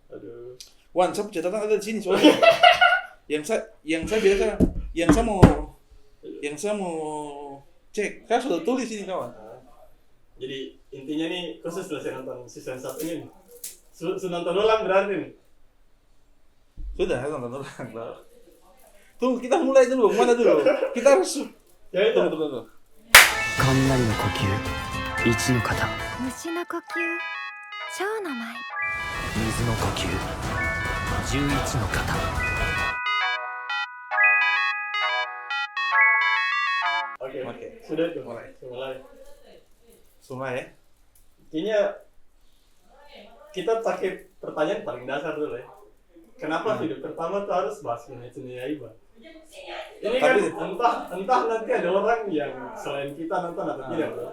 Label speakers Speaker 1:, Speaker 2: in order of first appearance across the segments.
Speaker 1: Aduh.
Speaker 2: Wan, saya catatan ada di sini soalnya. yang saya mau cek. Saya sudah tulis ini kawan.
Speaker 1: Jadi intinya nih khusus selesai nonton season 1 ini. Sudah nonton ulang berarti nih.
Speaker 2: Sudah, saya nonton ulang. Tunggu, kita mulai dulu. Mana dulu? Kita harus.
Speaker 1: Ya itu.
Speaker 2: Tunggu.
Speaker 3: 雷の呼吸1の型
Speaker 4: 虫の呼吸蝶の舞
Speaker 3: 水の呼吸11の型
Speaker 1: Oke. Sudah itu.
Speaker 2: Mulai.
Speaker 1: Mulai.
Speaker 2: ya.
Speaker 1: Kayaknya kita pakai pertanyaan paling dasar dulu ya. Kenapa video pertama tuh harus bahas Kimetsu no Yaiba? Ini kan entah nanti ada orang yang selain kita nonton atau tidak, bro.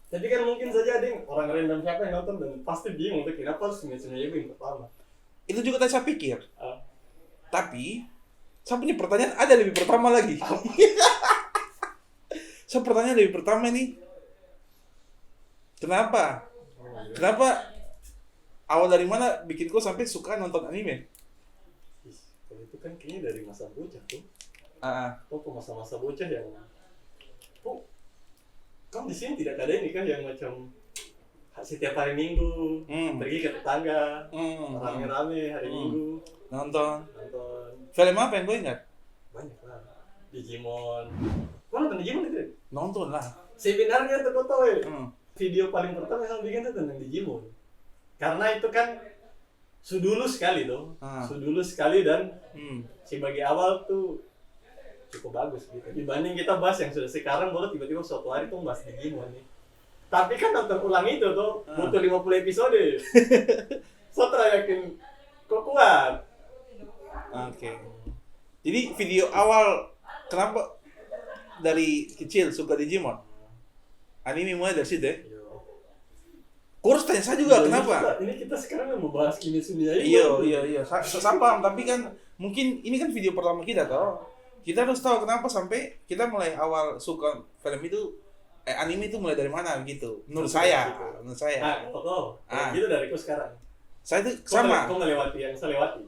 Speaker 1: Tapi kan mungkin saja ada yang orang random siapa yang nonton dan pasti bingung tuh kenapa harus Kimetsu no Yaiba yang pertama.
Speaker 2: Itu juga tadi saya pikir.
Speaker 1: Ah.
Speaker 2: Tapi saya punya pertanyaan ada lebih pertama lagi. Saya pertanyaan lebih pertama nih. Kenapa awal dari mana bikin kau sampai suka nonton anime?
Speaker 1: Kalau itu kan kayaknya dari masa bocah tuh. Kok masa-masa bocah yang kan di sini tidak ada ini kan yang macam setiap hari Minggu pergi ke tetangga rame-rame hari Minggu
Speaker 2: Nonton.
Speaker 1: Film
Speaker 2: Apa yang kau ingat?
Speaker 1: banyak lah. Digimon. Kau nonton Digimon itu?
Speaker 2: Nonton lah.
Speaker 1: Sebenarnya tuh kau tahu ya, video paling pertama yang bikin tuh tentang Digimon. Karena itu kan sudulu sekali tuh. Sudulu sekali dan sebagai awal tuh cukup bagus gitu. Dibanding kita bahas yang sudah sekarang baru tiba-tiba suatu hari tuh bahas Digimon nih. Tapi kan nonton ulang itu tuh butuh 50 episode. Saya yakin kok kuat.
Speaker 2: Oke. Jadi video awal kenapa dari kecil suka Digimon? Anime mulai dari situ ya? Kau harus tanya saya juga kenapa?
Speaker 1: Ini kita sekarang mau bahas Kimetsu no Yaiba.
Speaker 2: Iya. Saya paham, tapi kan mungkin ini kan video pertama kita toh. Kita harus tahu kenapa sampai kita mulai awal suka film itu anime itu mulai dari mana gitu. Menurut saya.
Speaker 1: Gitu dari aku sekarang.
Speaker 2: Saya itu sama.
Speaker 1: Kau melewati yang saya lewati.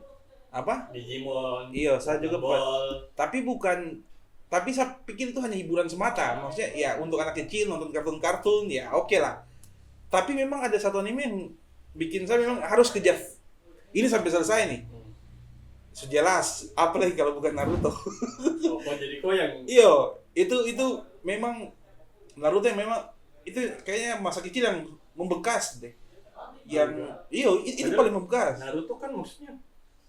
Speaker 2: Apa?
Speaker 1: Digimon.
Speaker 2: Iya, saya juga
Speaker 1: Ball.
Speaker 2: Tapi saya pikir itu hanya hiburan semata. Maksudnya ya untuk anak kecil nonton kartun-kartun ya oke lah. Tapi memang ada satu anime yang bikin saya memang harus kejar. Ini sampai selesai nih. Sejelas, apalagi kalau bukan Naruto.
Speaker 1: Jadi kau yang
Speaker 2: Iya, itu memang Naruto yang memang itu kayaknya masa kecil yang membekas deh. Itu paling membekas.
Speaker 1: Naruto kan maksudnya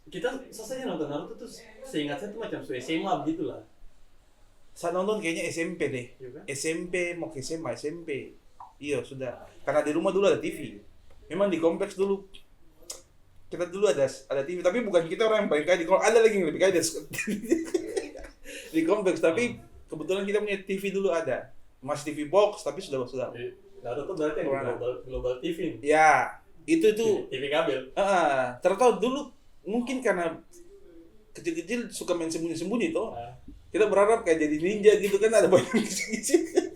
Speaker 1: kita selesai nonton Naruto tuh seingat saya tuh macam SMA begitulah.
Speaker 2: Saya nonton kayaknya SMP deh.
Speaker 1: Iya kan?
Speaker 2: SMP mau ke SMA SMP. Iya sudah. Karena di rumah dulu ada TV. Memang di kompleks dulu kita dulu ada TV, tapi bukan kita orang yang paling kaya di kompleks. Ada lagi yang lebih kaya di kompleks, tapi kebetulan kita punya TV dulu ada. Masih TV box tapi sudah.
Speaker 1: Naruto berarti yang global TV.
Speaker 2: Ya, itu
Speaker 1: TV kabel.
Speaker 2: Tertahu dulu mungkin karena kecil-kecil suka main sembunyi-sembunyi toh. Kita berharap kayak jadi ninja gitu kan, ada banyak kecil-kecil.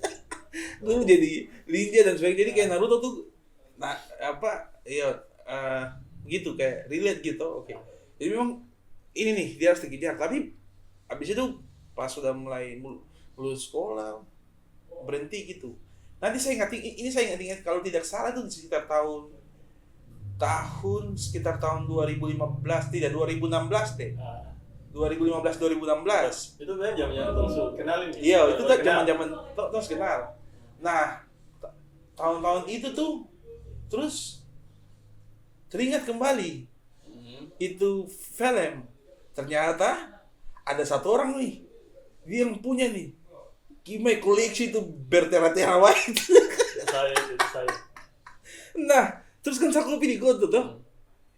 Speaker 2: Dulu jadi ninja dan sebagainya. Jadi kayak Naruto tuh gitu kayak relate gitu. Oke. Jadi memang ini nih dia harus dikejar. Tapi abis itu pas sudah mulai lulus sekolah berhenti gitu. Nanti saya ingat kalau tidak salah itu sekitar sekitar tahun 2015, tidak 2016 deh. 2015-2016.
Speaker 1: Itu kan zaman-zaman Tongsu kenalin.
Speaker 2: Iya, itu kan zaman-zaman Tongsu kenal. Nah, tahun-tahun itu tuh terus teringat kembali. Itu film. Ternyata ada satu orang nih, dia yang punya nih. Kimai koleksi itu bertera-tera white.
Speaker 1: Saya.
Speaker 2: Nah, terus kan saya kopi di Goto tuh.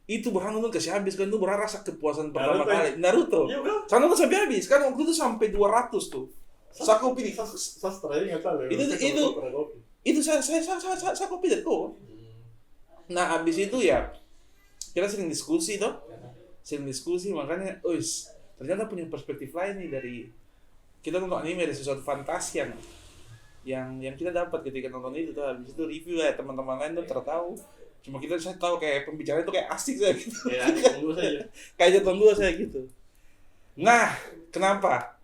Speaker 2: Itu berang nonton kasih habis kan, itu berang rasa kepuasan pertama kali. Naruto.
Speaker 1: Iya kan?
Speaker 2: Saya nonton sampai habis kan, waktu itu sampai 200 tuh. Saya kopi di.
Speaker 1: Sastra ini nggak tahu.
Speaker 2: Itu saya kopi dari kok. Nah, habis itu ya kita sering diskusi tuh. Makanya, ternyata punya perspektif lain nih dari kita nonton anime, ada sesuatu fantasi yang kita dapat ketika nonton itu tuh. Habis itu review ya teman-teman lain tuh tertahu Cuma saya tahu kayak pembicaraan itu kayak asik saya gitu.
Speaker 1: Ya, tunggu saja.
Speaker 2: Kayak jatuh dua saya gitu. Nah, kenapa?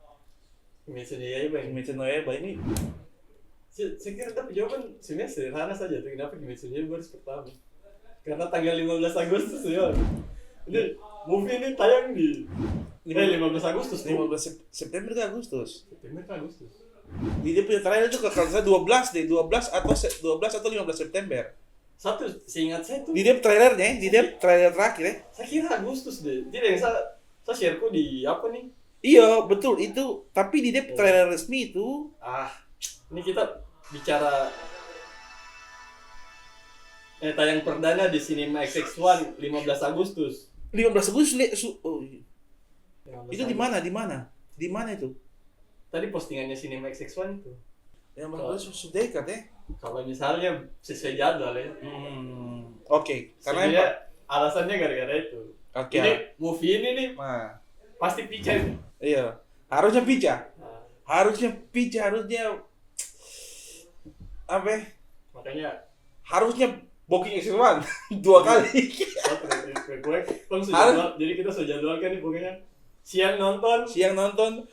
Speaker 1: Kimetsu no Yaiba ini.
Speaker 2: Kimetsu no Yaiba ini
Speaker 1: Saya kira tapi jawaban sebenarnya sederhana saja tuh kenapa Kimetsu no Yaiba harus pertama. Karena tanggal 15 Agustus ya. Ini movie ini tayang di 15 Agustus tuh.
Speaker 2: 15 September ke Agustus.
Speaker 1: September ke Agustus.
Speaker 2: Di dia punya trailer itu kalau saya 12 deh, 12 atau 15 September.
Speaker 1: Satu seingat saya tuh.
Speaker 2: Di dia trailernya, di dia trailer terakhir ya.
Speaker 1: Saya kira Agustus deh. Tidak yang saya share kok di apa nih?
Speaker 2: Iya, betul itu. Tapi di dia trailer resmi itu
Speaker 1: Ini kita bicara tayang perdana di Cinema XX1 15 Agustus.
Speaker 2: 15 Agustus iya.
Speaker 1: 15
Speaker 2: Itu di mana? Di mana? Di mana itu?
Speaker 1: Tadi postingannya Cinema XX1 itu.
Speaker 2: Yang Agustus sudah dekat ya.
Speaker 1: Kalau misalnya sesuai jadwal ya.
Speaker 2: Oke. Karena
Speaker 1: Sebenarnya alasannya gara-gara itu.
Speaker 2: Oke.
Speaker 1: Ini movie ini nih
Speaker 2: Nah,
Speaker 1: pasti pica itu.
Speaker 2: iya. Harusnya pica.
Speaker 1: Nah,
Speaker 2: Harusnya apa ya?
Speaker 1: makanya
Speaker 2: Harusnya booking X1 dua kali.
Speaker 1: jadi kita sudah jadwalkan nih pokoknya siang nonton,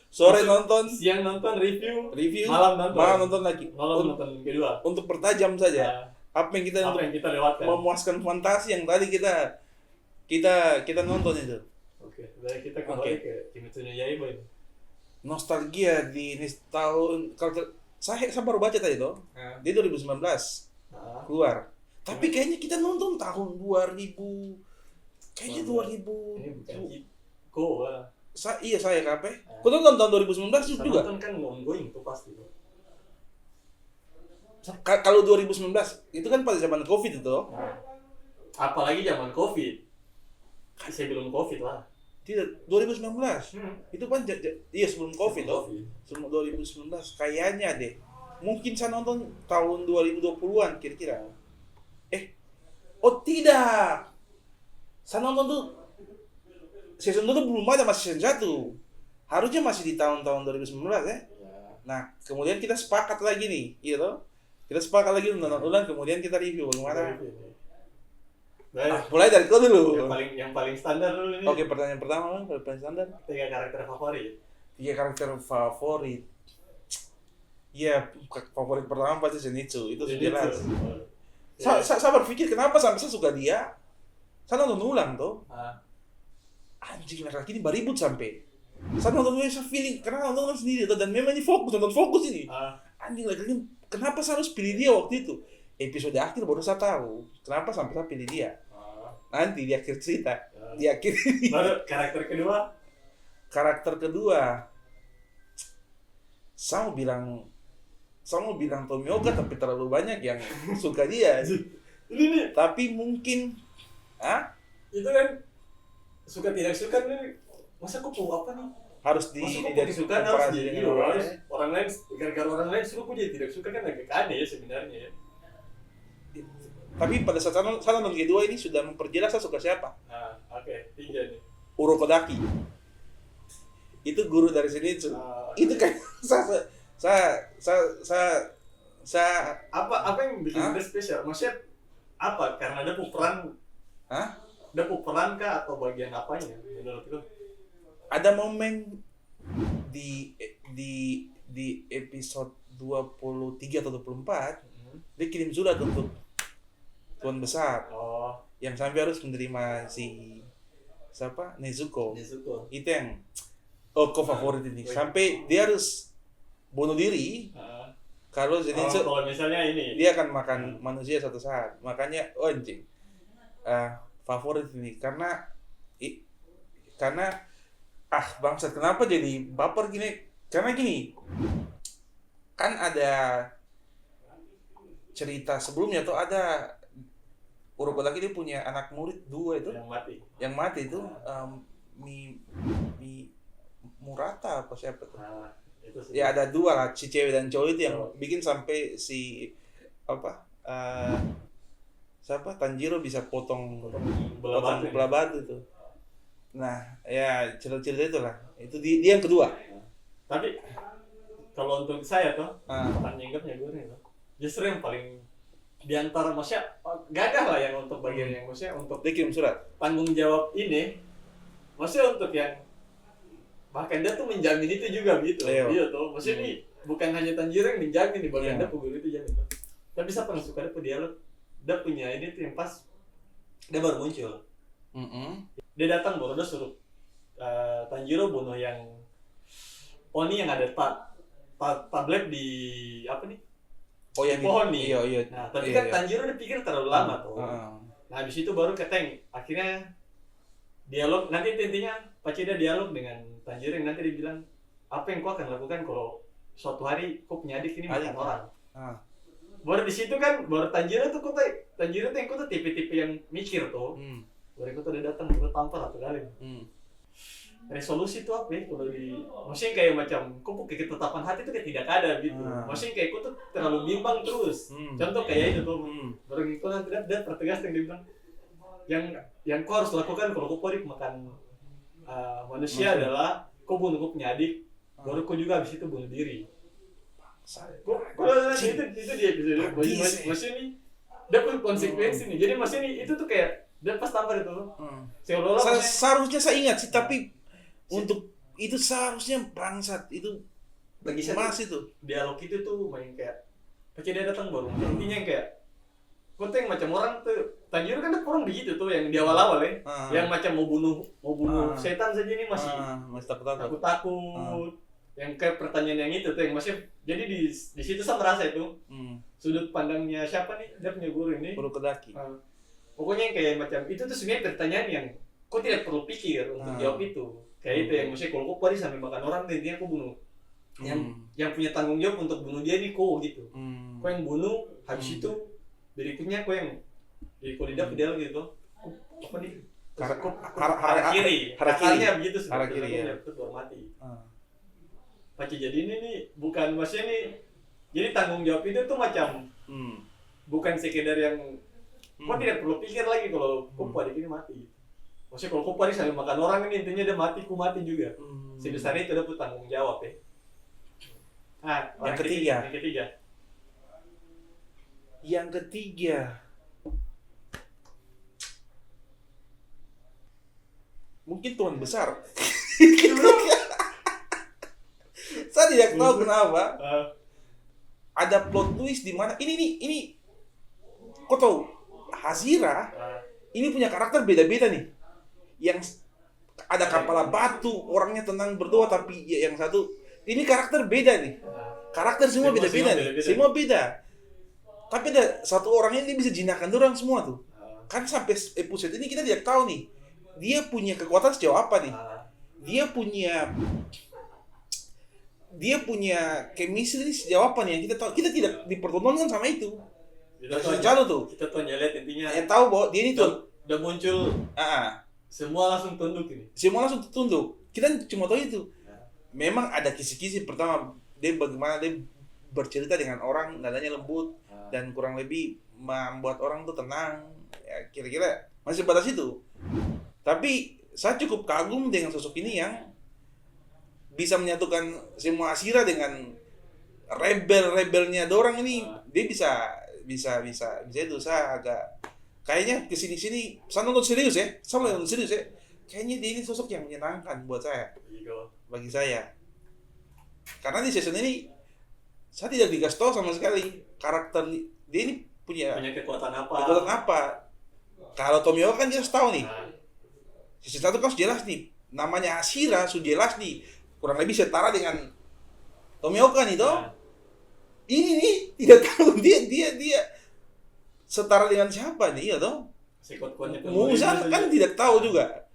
Speaker 2: Sore nonton,
Speaker 1: siang nonton review,
Speaker 2: malam
Speaker 1: malam
Speaker 2: nonton lagi.
Speaker 1: nonton kedua.
Speaker 2: Untuk pertajam saja.
Speaker 1: Nah,
Speaker 2: Apa yang kita
Speaker 1: lewatkan?
Speaker 2: memuaskan fantasi yang tadi kita nonton itu.
Speaker 1: Oke, dari kita kembali ke Kimetsu no Yaiba ini.
Speaker 2: Nostalgia di tahun kalau saya baru baca tadi tuh. Dia 2019 keluar. Tapi kayaknya kita nonton tahun 2000. Kayaknya 2000.
Speaker 1: Ini bukan Go lah.
Speaker 2: Iya saya kape. Kau nonton tahun 2019 juga?
Speaker 1: Nonton kan ongoing tuh pasti.
Speaker 2: Kalau 2019 itu kan pada zaman Covid itu.
Speaker 1: Apalagi zaman Covid. Sebelum Covid lah.
Speaker 2: Tidak, 2019. Itu kan iya sebelum Covid tuh. Sebelum 2019 kayaknya deh. Mungkin saya nonton tahun 2020-an kira-kira. Oh tidak. Saya nonton tuh season 2 tuh belum ada, masih season 1. Harusnya masih di tahun-tahun 2019 ya. Nah, kemudian kita sepakat lagi nih, iya toh? Kita sepakat lagi nonton ulang, kemudian kita review bagaimana. Mulai dari kau dulu.
Speaker 1: Yang paling standar dulu ini.
Speaker 2: Oke, pertanyaan pertama, paling standar.
Speaker 1: 3 karakter favorit.
Speaker 2: 3 karakter favorit. Iya, favorit pertama pasti Zenitsu, itu sudah jelas. Saya berpikir kenapa sampai saya suka dia. Saya nonton ulang tuh. Anjing, laki-laki ini beribut sampai. Saya nonton ulang, saya feeling karena nonton sendiri tuh, dan memang ini nonton fokus ini. Anjing, laki-laki kenapa saya harus pilih dia waktu itu? Episode akhir baru saya tahu kenapa sampai saya pilih dia. Nanti di akhir cerita, di akhir ini.
Speaker 1: Baru karakter kedua.
Speaker 2: Karakter kedua, saya mau bilang Tomioka, tapi terlalu banyak yang suka dia.
Speaker 1: Ini nih,
Speaker 2: Tapi mungkin,
Speaker 1: itu kan suka tidak suka nih. Masa kok apa nih?
Speaker 2: harus
Speaker 1: dari suka harus jadi orang lain, gara-gara orang lain suka jadi tidak suka kan agak aneh ya sebenarnya ya.
Speaker 2: Tapi pada saat saya nonton kedua ini sudah memperjelas saya suka siapa.
Speaker 1: Oke, 3 nih.
Speaker 2: Urokodaki. Itu guru dari Zenitsu. Itu kan saya
Speaker 1: apa yang bikin dia spesial? Maksudnya apa? Karena ada peran. Ada peran kah atau bagian apanya menurut lu?
Speaker 2: Ada momen di episode 23 atau 24 dia kirim surat untuk Tuan Besar yang sampai harus menerima si siapa? Nezuko. Itu yang favorit ini. Sampai dia harus bunuh diri kalau Zenitsu
Speaker 1: kalau misalnya ini
Speaker 2: dia akan makan manusia satu saat. Makanya anjing favorit ini karena bangsat, kenapa jadi baper gini? Karena gini, kan ada cerita sebelumnya tuh, ada Urokodaki dia punya anak murid 2 itu yang mati itu Murata apa siapa tuh? Ya ada 2 lah, si cewek dan cowok itu yang bikin sampai si siapa Tanjiro bisa potong belah batu tuh. Nah, ya cerita itulah. Itu dia yang kedua.
Speaker 1: Tapi kalau untuk saya tuh, pertanyaan ingatnya gue nih tuh, justru yang paling di antara maksudnya gagah lah yang untuk bagian yang maksudnya untuk
Speaker 2: Dia kirim surat.
Speaker 1: tanggung jawab ini, maksudnya untuk yang bahkan dia tuh menjamin itu juga gitu.
Speaker 2: Iya.
Speaker 1: Iya tuh, maksudnya ini bukan hanya Tanjiro yang menjamin di bagian
Speaker 2: Iya.
Speaker 1: dia guru itu jamin tuh. Tapi siapa yang suka dia dialog, dia punya ini tuh yang pas dia baru muncul. Dia datang baru dia suruh Tanjiro bunuh yang Oni yang ada tablet di apa nih?
Speaker 2: Oh yang
Speaker 1: Pohon nih.
Speaker 2: Iya.
Speaker 1: Nah, tapi
Speaker 2: Iya,
Speaker 1: kan
Speaker 2: iya.
Speaker 1: Tanjiro dia pikir terlalu lama tuh. Nah, habis itu baru keteng. Akhirnya dialog, nanti intinya Pacida dialog dengan Tanjiro yang nanti dia bilang, apa yang kau akan lakukan kalau suatu hari kau punya adik ini makan orang. Baru di situ kan, baru Tanjiro tuh Tanjiro tuh yang kau tuh tipe-tipe yang mikir tuh. Baru kau tuh dia datang, kau tampar satu kali. Resolusi itu apa ya kalau di maksudnya kayak macam kok pakai ketetapan hati itu kayak tidak ada gitu. Maksudnya kayak kok tuh terlalu bimbang terus. Contoh kayak itu tuh. Baru itu nanti dia pertegas yang dia bilang yang kau harus lakukan kalau kau pergi makan manusia adalah kau bunuh kau punya adik, baru kau juga habis itu bunuh diri. Kalau itu dia episode maksudnya nih dia punya konsekuensi nih. Jadi maksudnya nih itu tuh kayak dia pas tampar itu. Seolah-olah
Speaker 2: Seharusnya saya ingat sih, tapi untuk itu seharusnya bangsat itu
Speaker 1: bagi saya
Speaker 2: mas itu
Speaker 1: dialog itu tuh main kayak pasti dia datang baru intinya kayak kau tuh yang macam orang tuh Tanjiro kan orang begitu tuh yang di awal-awal ya yang macam mau bunuh setan saja ini masih takut yang kayak pertanyaan yang itu tuh yang masih jadi di situ saya merasa itu sudut pandangnya siapa nih dia punya guru ini
Speaker 2: baru kedaki
Speaker 1: pokoknya yang kayak macam itu tuh sebenarnya pertanyaan yang kau tidak perlu pikir untuk jawab itu. Kayak itu yang maksudnya kalau kau pergi sampai makan orang intinya kau bunuh yang punya tanggung jawab untuk bunuh dia nih kau gitu. Kau yang bunuh habis itu berikutnya kau yang di kulidah pedal gitu. Apa nih? Harakiri begitu
Speaker 2: harakiri ya.
Speaker 1: Itu baru mati. Pakai jadi ini nih bukan maksudnya nih jadi tanggung jawab itu tuh macam bukan sekedar yang kau tidak perlu pikir lagi kalau kau pada ini mati. Maksudnya kalau kau pergi sambil makan orang ini intinya dia mati, ku mati juga. Sebesar itu dia punya tanggung jawab ya. Nah,
Speaker 2: Yang ketiga. Mungkin Tuhan besar. Saya tidak tahu kenapa. Ada plot twist di mana ini kau tahu Hashira ini punya karakter beda-beda nih. Yang ada kepala batu, orangnya tenang berdoa, tapi yang satu ini karakter beda nih. Karakter semua beda-beda nih. Semua beda. Tapi ada satu orang ini bisa jinakkan orang semua tuh. Kan sampai episode ini kita tidak tahu nih. Dia punya kekuatan sejauh apa nih? Dia punya chemistry sejauh apa nih yang kita tahu. Kita tidak dipertontonkan sama itu. Kita
Speaker 1: tuh lihat intinya.
Speaker 2: Yang tahu bahwa dia ini tuh
Speaker 1: udah muncul. Semua langsung tunduk ini.
Speaker 2: Semua langsung tunduk. Kita cuma tahu itu. Memang ada kisi-kisi pertama dia bagaimana dia bercerita dengan orang, nadanya lembut dan kurang lebih membuat orang tuh tenang. Ya, kira-kira masih batas itu. Tapi saya cukup kagum dengan sosok ini yang bisa menyatukan semua Hashira dengan rebelnya dorang ini. Dia bisa itu. Saya agak kayaknya kesini-sini, saya nonton serius ya. Kayaknya dia ini sosok yang menyenangkan buat saya. Bagi saya. Karena di season ini, saya tidak dikasih tahu sama sekali karakter dia ini punya
Speaker 1: kekuatan
Speaker 2: apa. Kalau Tomioka kan jelas tahu nih. Season 1 kan jelas nih. Namanya Hashira sudah jelas nih. Kurang lebih setara dengan Tomioka nih toh. Ini nih tidak tahu dia setara dengan siapa nih, iya toh? Musan kan tidak tahu juga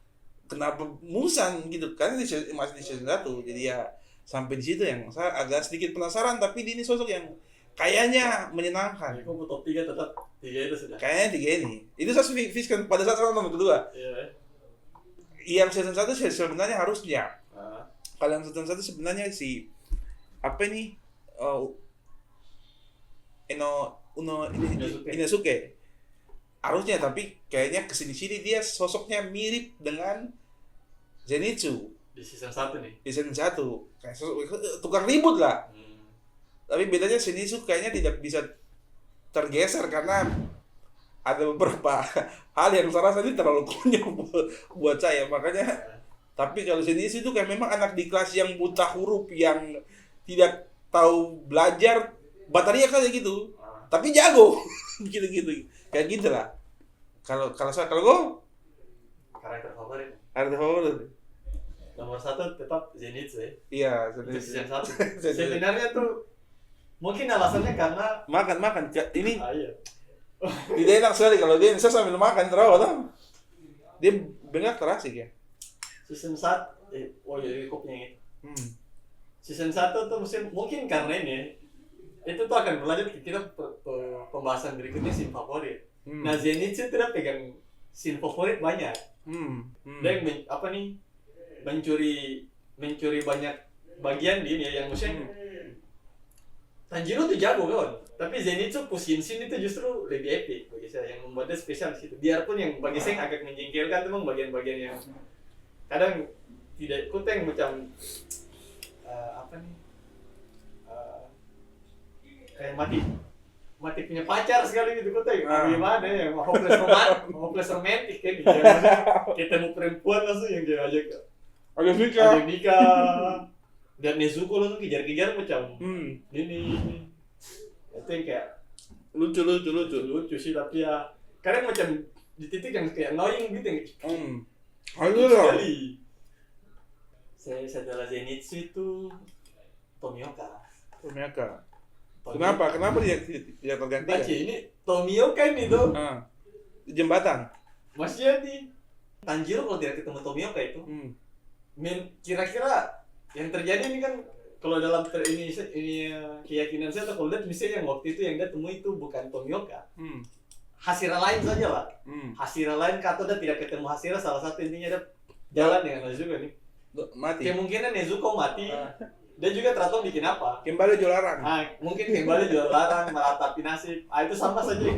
Speaker 2: kenapa Musan gitu kan masih di season 1. Jadi ya sampai di situ yang saya agak sedikit penasaran, tapi ini sosok yang kayaknya menyenangkan.
Speaker 1: Aku top 3 tetap 3 itu sudah.
Speaker 2: Kayaknya 3 ini. Itu saya fiskan pada saat saya nonton kedua.
Speaker 1: Iya.
Speaker 2: Yang season 1 sebenarnya harusnya. Kalau yang season 1 sebenarnya si apa nih? Inosuke. Harusnya, tapi kayaknya kesini-sini dia sosoknya mirip dengan Zenitsu.
Speaker 1: Di season 1 nih?
Speaker 2: Di season 1. Kayak tukang ribut lah. Tapi bedanya Zenitsu kayaknya tidak bisa tergeser karena ada beberapa hal yang saya rasa ini terlalu konyol buat saya, makanya. Tapi kalau Zenitsu itu kayak memang anak di kelas yang buta huruf, yang tidak tahu belajar, bateria kayak gitu, tapi jago, gitu-gitu, kayak gitu lah. Kalau gue
Speaker 1: Karakter favorit.
Speaker 2: ada favorit.
Speaker 1: Nomor 1 tetap Zenitsu ya.
Speaker 2: Iya,
Speaker 1: Itu season 1. Sebenarnya tuh mungkin alasannya karena
Speaker 2: makan ini
Speaker 1: iya.
Speaker 2: tidak enak sekali kalau dia bisa sambil makan terus, tau? Dia bengak terasik ya.
Speaker 1: Season 1 jadi kopnya gitu. Season 1 tuh mungkin karena ini itu tuh akan berlanjut ke kita pembahasan berikutnya scene favorit. Nah, Zenitsu tidak pegang scene favorit banyak. Dia mencuri banyak bagian di ini yang maksudnya Tanjiro tuh jago kan, tapi Zenitsu push scene itu justru lebih epic bagi saya, yang membuatnya spesial di situ. Biarpun yang bagi saya agak menjengkelkan tuh bagian-bagian yang kadang tidak ikut yang macam kayak mati punya pacar sekali gitu kok gimana ya, hopeless romantic kayak gitu. Ketemu perempuan langsung yang dia ajak nikah. Dan Nezuko langsung kejar-kejar macam ini. Itu yang kayak lucu sih, tapi ya kadang macam di titik yang kayak annoying gitu yang sekali. Setelah Zenitsu itu Tomioka.
Speaker 2: Kenapa dia tidak tergantikan?
Speaker 1: Baca ini Tomioka ini tuh.
Speaker 2: Di jembatan.
Speaker 1: Maksudnya di Tanjiro kalau tidak ketemu Tomioka itu, kira-kira yang terjadi ini kan kalau dalam ini keyakinan saya atau kalau lihat misalnya yang waktu itu yang dia temui itu bukan Tomioka. Hashira lain saja lah. Hashira lain atau dia tidak ketemu Hashira, salah satu intinya dia jalan dengan Nezuko nih.
Speaker 2: Mati.
Speaker 1: Kemungkinan Nezuko mati. Dia juga ternyata bikin apa?
Speaker 2: Kembali jual larang.
Speaker 1: Mungkin kembali jual larang, meratapi nasib. Itu sama saja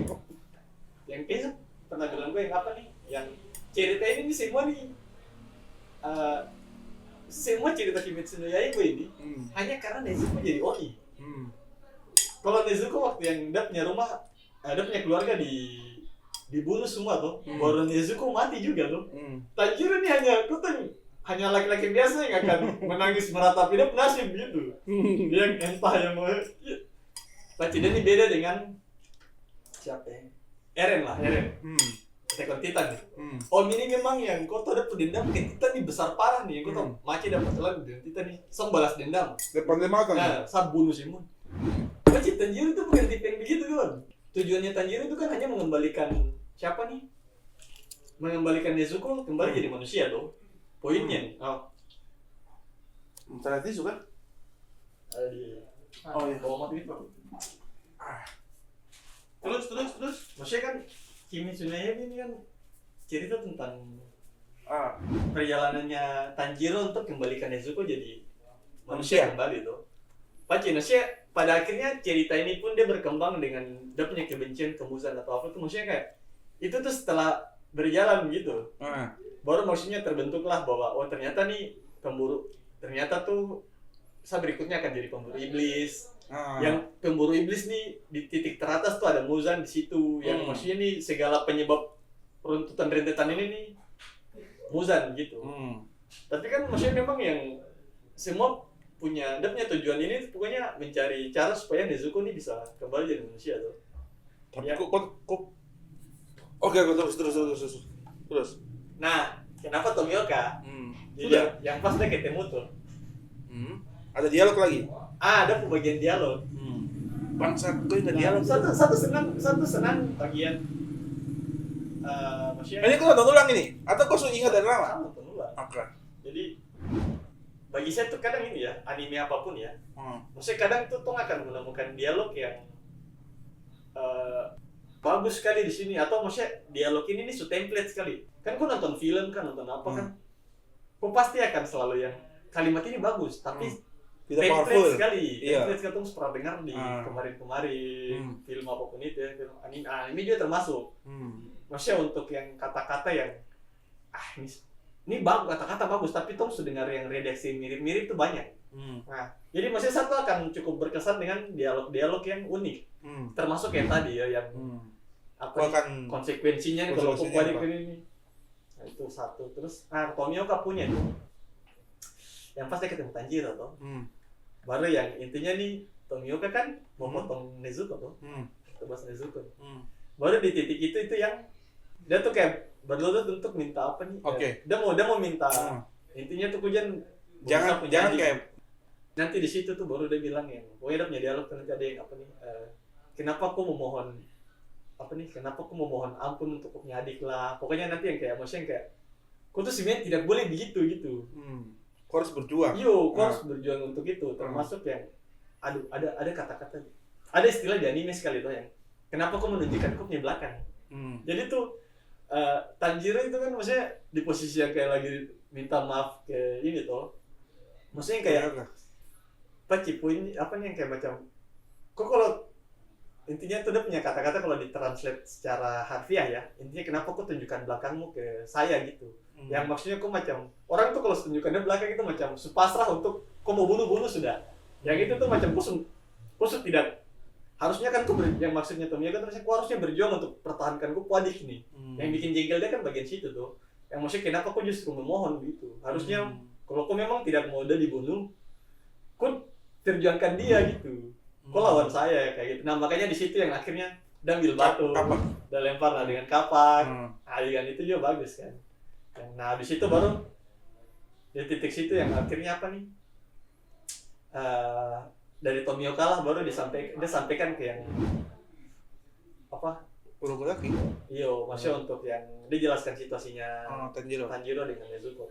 Speaker 1: yang kayak pernah bilang gue yang apa nih? Yang cerita ini semua nih semua cerita Kimetsu no Yaiba ini hanya karena Nezuko jadi Oni. Kalau Nezuko waktu yang dia punya rumah, dia punya keluarga dibunuh semua tuh, baru Nezuko mati juga tuh. Tanjiro ini hanya laki-laki biasa yang akan menangis meratapi dia nasib gitu. Dia yang entah yang mau. Tapi dia ini beda dengan siapa ya? Eren. Attack on Titan nih. Om ini memang yang kau tuh ada dendam ke Titan nih besar parah nih. Kau tuh Machi dapat telan dengan Titan nih. Sang balas dendam.
Speaker 2: Depan dia makan.
Speaker 1: Nah, saya bunuh Simon. Machi Tanjiro itu bukan tipe yang begitu kan. Tujuannya Tanjiro itu kan hanya mengembalikan siapa nih? Mengembalikan Nezuko kembali jadi manusia tuh. Poinnya nih.
Speaker 2: Ternyata suka?
Speaker 1: Iya. Bawa mati itu. Terus. Maksudnya kan Kimetsu no Yaiba ini kan cerita tentang perjalanannya Tanjiro untuk kembalikan Nezuko jadi manusia kembali tuh. Pada akhirnya cerita ini pun dia berkembang dengan dia punya kebencian ke Muzan atau apa tuh, maksudnya kayak itu tuh setelah berjalan gitu. Baru maksudnya terbentuklah bahwa ternyata nih ternyata tuh berikutnya akan jadi pemburu iblis. Yang pemburu iblis nih di titik teratas tuh ada Muzan di situ, yang maksudnya nih segala penyebab runtutan rentetan ini nih Muzan gitu. Tapi kan maksudnya memang yang semua dia punya tujuan ini pokoknya mencari cara supaya Nezuko nih bisa kembali jadi manusia tuh.
Speaker 2: Tapi kok Oke, terus.
Speaker 1: Nah, kenapa Tomioka? Jadi yang pas dia ketemu tuh.
Speaker 2: Ada dialog lagi?
Speaker 1: Ada pembagian dialog.
Speaker 2: Bangsat, gue nggak dialog.
Speaker 1: Satu senang bagian. Maksudnya.
Speaker 2: Ini kau nonton ulang ini? Atau kau ingat dari lama?
Speaker 1: Nonton ulang.
Speaker 2: Oke.
Speaker 1: Jadi bagi saya tuh kadang ini ya, anime apapun ya. Maksudnya kadang tuh tong akan menemukan dialog yang bagus sekali di sini, atau maksudnya dialog ini nih template sekali. Kan kau nonton film kan, nonton apa kan? Kau pasti akan selalu yang kalimat ini bagus, tapi
Speaker 2: tidak
Speaker 1: template
Speaker 2: powerful
Speaker 1: sekali.
Speaker 2: Iya.
Speaker 1: Template sekali tuh pernah dengar di kemarin-kemarin film apapun itu ya, film anime juga termasuk. Maksudnya untuk yang kata-kata yang ini ini bagus, kata-kata bagus, tapi tong sudah dengar yang redaksi mirip-mirip tuh banyak. Nah, jadi maksudnya satu akan cukup berkesan dengan dialog-dialog yang unik. Termasuk yang tadi ya, yang konsekuensinya nih kalau aku balik ini. Nah, itu satu. Terus, Tomioka punya tuh. Yang pas dia ketemu Tanjiro tuh. Baru yang intinya nih, Tomioka kan mau potong Nezuko tuh. Tebas Nezuko. Baru di titik itu yang dia tuh kayak berlutut untuk minta apa nih? Dia mau minta. Intinya tuh
Speaker 2: jangan kayak
Speaker 1: nanti di situ tuh baru dia bilang yang pokoknya dia punya dialog tuh nanti ada yang apa nih? Kenapa aku memohon apa nih? Kenapa aku memohon ampun untuk punya adik lah? Pokoknya nanti yang kayak maksudnya kayak kau tuh sebenarnya tidak boleh begitu gitu.
Speaker 2: Kau harus berjuang.
Speaker 1: Kau harus berjuang untuk itu. Termasuk yang ada kata-kata, ada istilah di anime sekali tuh yang kenapa kau menunjukkan kau punya belakang. Jadi tuh Tanjiro itu kan maksudnya di posisi yang kayak lagi minta maaf ke ini tuh. Maksudnya kayak cipuin apa nih yang kayak macam kok kalau intinya tuh dia punya kata-kata kalau ditranslate secara harfiah ya, intinya kenapa kau tunjukkan belakangmu ke saya gitu. Yang maksudnya kau macam orang tuh kalau tunjukkannya belakang itu macam pasrah untuk kau mau bunuh sudah. Yang itu tuh macam kusut tidak harusnya kan kau yang maksudnya Tomioka kan kau harusnya berjuang untuk pertahankan kau adik nih. Yang bikin jengkel dia kan bagian situ tuh. Yang maksudnya kenapa kau justru memohon gitu. Harusnya kalau kau memang tidak mau dia dibunuh, kau terjuangkan dia gitu. Kau lawan saya kayak gitu. Nah makanya di situ yang akhirnya dia ambil batu, dia lempar lah dengan kapak. Adegan itu juga bagus kan. Nah habis itu baru di titik situ yang akhirnya apa nih? Dari Tomioka lah baru dia sampaikan ke yang apa?
Speaker 2: Kurogaki.
Speaker 1: Iya, maksudnya untuk yang dia jelaskan situasinya Tanjiro dengan Nezuko.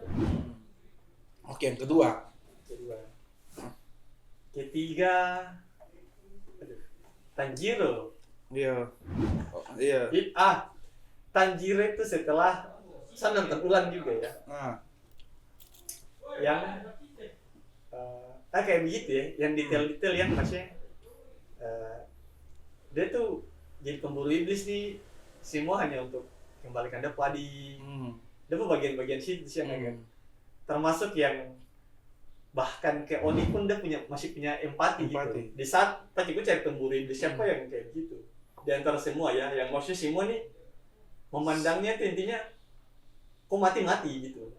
Speaker 2: Oke, yang kedua.
Speaker 1: Ketiga, Tanjiro.
Speaker 2: Iya.
Speaker 1: Tanjiro itu setelah saya nonton ulang juga ya. Yang kayak begitu ya, yang detail-detail yang maksudnya dia tuh jadi pemburu iblis nih, semua hanya untuk kembalikan dia padi. Dia pun bagian-bagian situ sih yang agak termasuk yang bahkan kayak Oni pun dia masih punya empati. Gitu. Di saat tadi gue cari pemburu iblis siapa yang kayak gitu di antara semua ya, yang maksudnya semua nih memandangnya tuh intinya kok mati gitu.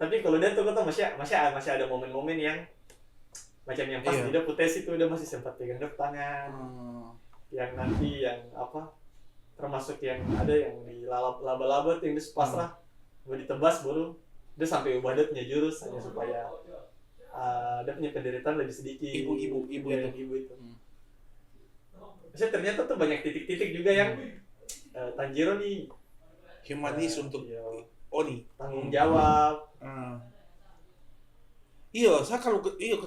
Speaker 1: Tapi kalau dia tuh masih ada momen-momen yang macam yang pas dia putes itu dia masih sempat pegang dia tangan. Yang nanti yang apa termasuk yang ada yang di laba-laba tuh yang dia pasrah mau ditebas baru dia sampai ubah dia punya jurus hanya supaya dia punya penderitaan lebih sedikit. Ibu itu. Maksudnya ternyata tuh banyak titik-titik juga yang Tanjiro nih
Speaker 2: humanis untuk Oni
Speaker 1: tanggung jawab.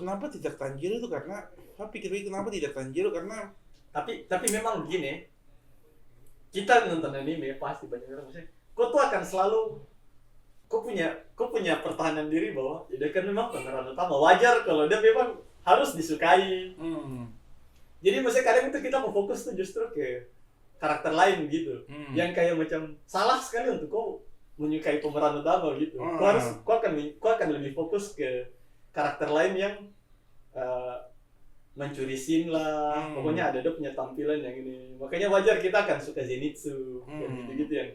Speaker 2: Kenapa tidak Tanjiro itu karena saya pikir kenapa tidak Tanjiro karena
Speaker 1: tapi memang begini kita nonton anime pasti banyak orang maksudnya kau tuh akan selalu kau punya pertahanan diri bahwa dia kan memang pemeran utama, wajar kalau dia memang harus disukai. Jadi maksudnya kadang itu kita mau fokus tuh justru ke karakter lain gitu, yang kayak macam salah sekali untuk kau menyukai pemeran utama gitu. Kau akan lebih fokus ke karakter lain yang mencuri scene lah, pokoknya ada dia punya tampilan yang ini. Makanya wajar kita akan suka Zenitsu, kayak gitu-gitu yang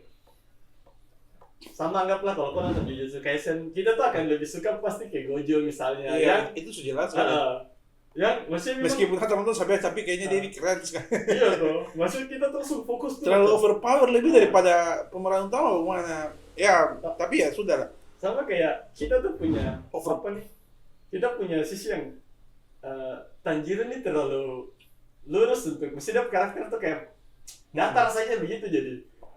Speaker 1: sama anggaplah kalau kau nonton Jujutsu Kaisen, kita tuh akan lebih suka pasti kayak Gojo misalnya.
Speaker 2: Iya, itu sudah jelas.
Speaker 1: Yang maksudnya
Speaker 2: meskipun teman-teman sampai tapi kayaknya dia ini keren sekali.
Speaker 1: Iya tuh, maksud kita tuh fokus tuh.
Speaker 2: Terlalu overpower lebih daripada pemeran utama mana. Ya, tapi ya sudah lah.
Speaker 1: Sama kayak kita tuh punya apa nih? Kita punya sisi yang Tanjiro nih terlalu lurus untuk mesti dia karakter tuh kayak datar saja begitu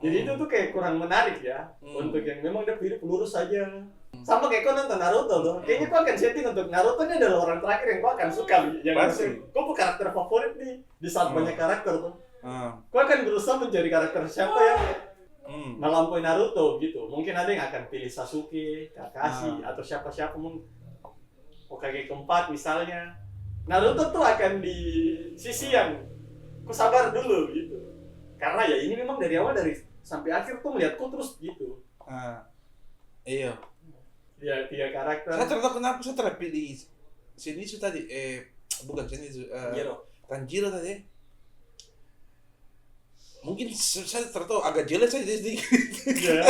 Speaker 1: jadi itu tuh kayak kurang menarik ya untuk yang memang dia hidup lurus saja. Sama kayak kau nonton Naruto tuh, kayaknya kau akan setting untuk Naruto ini adalah orang terakhir yang kau akan suka. Yang kau punya karakter favorit nih di saat banyak karakter tuh. Kau akan berusaha mencari karakter siapa yang melampaui Naruto gitu. Mungkin ada yang akan pilih Sasuke, Kakashi atau siapa-siapa mungkin Hokage keempat misalnya. Naruto tuh akan di sisi yang ku sabar dulu gitu. Karena ya ini memang dari awal dari sampai akhir tuh melihat kau terus gitu.
Speaker 2: Iya.
Speaker 1: Ya, 3 karakter.
Speaker 2: Saya tertarik kenapa saya terpilih Zenitsu tadi. Bukan Zenitsu. Tanjiro tadi. Mungkin saya tertahu agak jelas saja sedikit.
Speaker 1: Ya.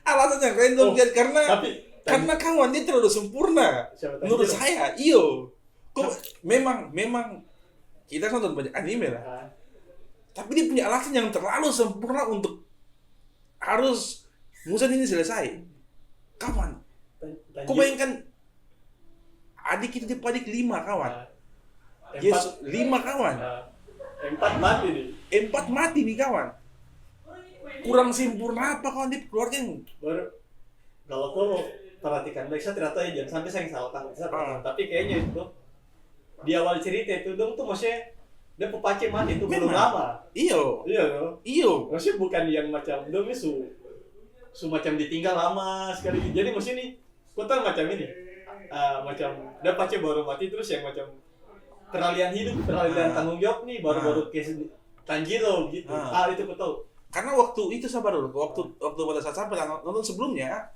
Speaker 2: Alasannya random karena
Speaker 1: Tapi
Speaker 2: kawan dia terlalu sempurna.
Speaker 1: Siapa
Speaker 2: Menurut
Speaker 1: Tanjiro?
Speaker 2: saya, iyo. Kok memang kita nonton banyak anime lah.
Speaker 1: Ah,
Speaker 2: Tapi dia punya alasan yang terlalu sempurna untuk harus Musan ini selesai. Kawan,
Speaker 1: Tanjiro.
Speaker 2: kau bayangkan adik itu adik 5 kawan. Yes, 5 kawan.
Speaker 1: 4 mati nih.
Speaker 2: 4 mati nih kawan. Kurang sempurna apa kawan dia keluarnya?
Speaker 1: Baru kalau kau perhatikan baik, saya ternyata ya jangan sampai saya yang salah tangkap. Tapi kayaknya itu di awal cerita itu dong tuh maksudnya dia pepace mati itu belum
Speaker 2: Memang.
Speaker 1: lama.
Speaker 2: Iyo.
Speaker 1: Iya loh.
Speaker 2: Iyo.
Speaker 1: Maksudnya bukan yang macam dong su macam ditinggal lama sekali. Jadi maksudnya nih, kau tahu macam ini. Macam dia pace baru mati terus yang macam peralihan hidup, peralihan tanggung jawab nih baru-baru kayak Tanjiro gitu. Itu kau tahu.
Speaker 2: Karena waktu itu sabar dulu, waktu pada saat sampai nonton sebelumnya,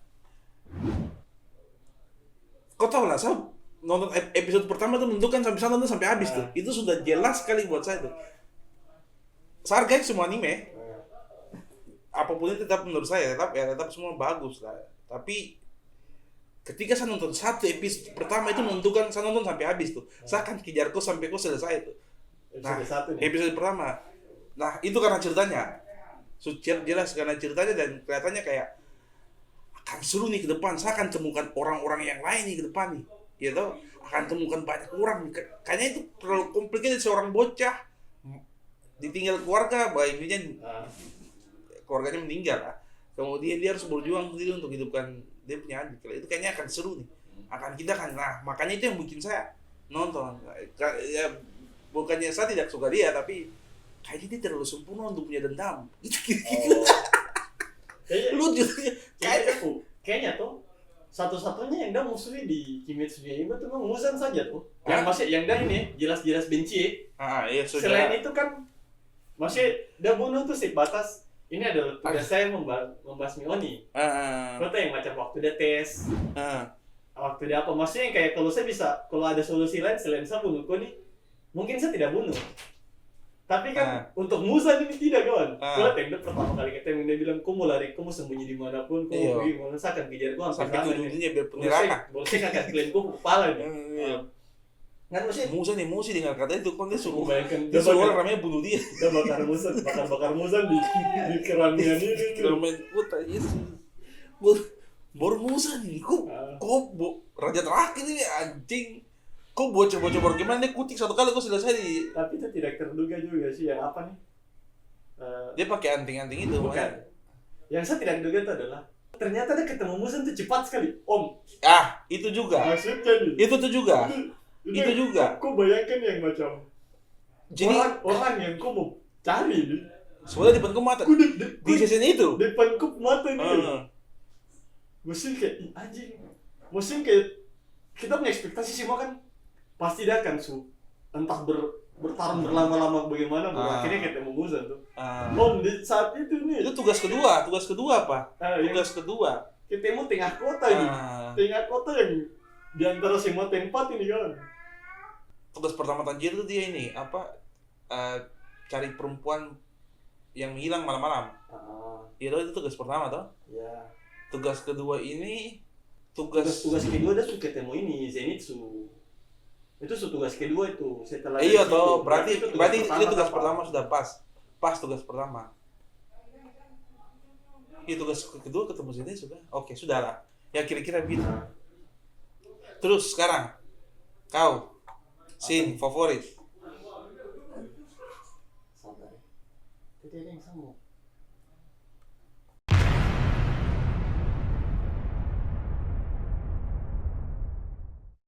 Speaker 2: kau tahu lah, saya nonton episode pertama tuh menentukan sampai nonton sampai habis tuh, itu sudah jelas sekali buat saya tuh. Saya hargai semua anime, apapun itu tetap menurut saya tetap semua bagus lah. Tapi ketika saya nonton satu episode pertama itu menentukan saya nonton sampai habis tuh, saya akan kejar kau sampai kau selesai tuh. Nah, episode pertama, nah itu karena ceritanya. Jelas karena ceritanya dan kelihatannya kayak akan seru nih ke depan. Saya akan temukan orang-orang yang lain nih ke depan nih, gitu. Akan temukan banyak orang. Kayaknya itu terlalu complicated, seorang bocah ditinggal keluarga, baiknya keluarganya meninggal lah. Kemudian dia harus berjuang sendiri untuk hidupkan dia punya adik. Itu kayaknya akan seru nih. Nah makanya itu yang bikin saya nonton. Ya, bukannya saya tidak suka dia, tapi kayaknya dia terlalu sempurna untuk punya dendam. Lucu.
Speaker 1: Kayaknya tuh satu-satunya yang dia musuhi di Kimetsu no Yaiba tuh Muzan saja tuh. Yang masih yang dia ini jelas-jelas benci.
Speaker 2: Iya,
Speaker 1: selain itu kan masih dia bunuh tuh sebatas ini adalah tugas saya membasmi Oni. Kau tahu yang macam waktu dia tes. Waktu dia apa? Maksudnya kayak kalau saya bisa, kalau ada solusi lain selain saya bunuh kau nih, mungkin saya tidak bunuh. Tapi kan untuk Muzan ini tidak kawan. Kau yang dia pertama kali ketemu dia bilang, kau mau lari, kau mau sembunyi dimanapun, kau mau pergi mana, saya akan kejar kau
Speaker 2: sampai ke dunia biar penyerangan.
Speaker 1: Boleh akan klaim kau kepala nih. Kan maksudnya
Speaker 2: Muzan emosi dengan kata itu, kan dia suruh
Speaker 1: orang
Speaker 2: ramai bunuh dia.
Speaker 1: Dia bakar Muzan di kerannya ini.
Speaker 2: Keramaian kota, yes. Baru Muzan nih, kok raja terakhir ini anjing. Kok bocor-bocor gimana dia kutik satu kali kok selesai di.
Speaker 1: Tapi itu tidak terduga juga sih yang apa nih?
Speaker 2: Dia pakai anting-anting itu.
Speaker 1: Bukan. Yang saya tidak duga itu adalah ternyata dia ketemu Muzan tuh cepat sekali, Om.
Speaker 2: Itu juga.
Speaker 1: Maksudnya nih.
Speaker 2: Itu tuh juga. Itu juga.
Speaker 1: Kok bayangkan yang macam
Speaker 2: Jadi
Speaker 1: orang yang kau mau cari nih.
Speaker 2: sebenarnya depan mata. Di season itu.
Speaker 1: Depan mata nih. Maksudnya kayak anjing. Maksudnya kayak kita punya ekspektasi semua kan pasti dia akan entah bertarung berlama-lama bagaimana akhirnya ketemu Muzan tuh. Om di saat itu nih.
Speaker 2: Itu tugas kedua apa? Tugas kedua.
Speaker 1: Ketemu tengah kota ini. Tengah kota yang di antara semua tempat ini kan.
Speaker 2: Tugas pertama Tanjiro itu dia ini cari perempuan yang hilang malam-malam. Itu tugas pertama toh?
Speaker 1: Iya.
Speaker 2: Tugas kedua ini
Speaker 1: tugas kedua dia suka ketemu ini Zenitsu. Itu tugas kedua itu setelah
Speaker 2: iya toh, berarti itu tugas pertama sudah pas tugas pertama. Itu tugas kedua ketemu Zenitsu sudah. Oke, sudah lah. Ya kira-kira begitu. Terus sekarang kau scene favorit.
Speaker 1: Sabar. Tidak ada yang sama.